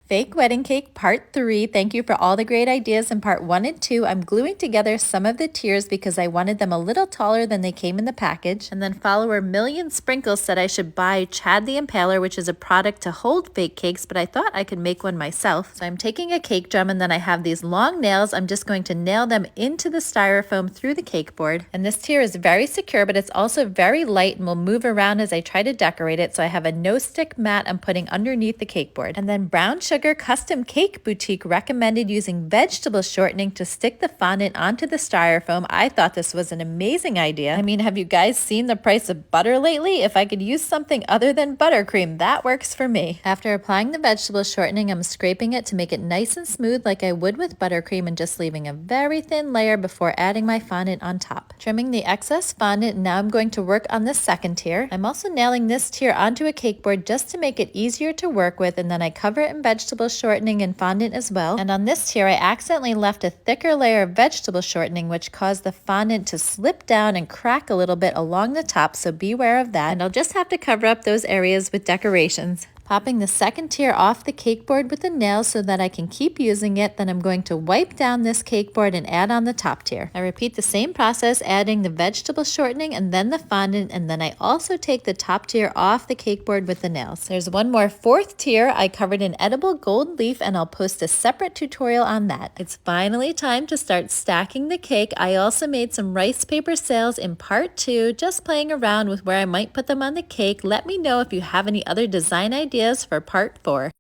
Fake wedding cake part 3. Thank you for all the great ideas in part 1 and 2. I'm gluing together some of the tiers because I wanted them a little taller than they came in the package. And then follower Million Sprinkles said I should buy Chad the Impaler, which is a product to hold fake cakes, but I thought I could make one myself. So I'm taking a cake drum and then I have these long nails. I'm just going to nail them into the styrofoam through the cake board. And this tier is very secure, but it's also very light and will move around as I try to decorate it. So I have a no stick mat I'm putting underneath the cake board. And then Brown Sugar Custom Cake Boutique recommended using vegetable shortening to stick the fondant onto the styrofoam. I thought this was an amazing idea. I mean, have you guys seen the price of butter lately? If I could use something other than buttercream, that works for me. After applying the vegetable shortening, I'm scraping it to make it nice and smooth like I would with buttercream and just leaving a very thin layer before adding my fondant on top. Trimming the excess fondant, now I'm going to work on the second tier. I'm also nailing this tier onto a cake board just to make it easier to work with, and then I cover it in vegetable shortening and fondant as well. And on this tier, I accidentally left a thicker layer of vegetable shortening, which caused the fondant to slip down and crack a little bit along the top, so beware of that. And I'll just have to cover up those areas with decorations. Popping the second tier off the cake board with the nails so that I can keep using it, then I'm going to wipe down this cake board and add on the top tier. I repeat the same process, adding the vegetable shortening and then the fondant, and then I also take the top tier off the cake board with the nails. There's one more fourth tier I covered in edible gold leaf, and I'll post a separate tutorial on that. It's finally time to start stacking the cake. I also made some rice paper sails in part 2, just playing around with where I might put them on the cake. Let me know if you have any other design ideas for part 4.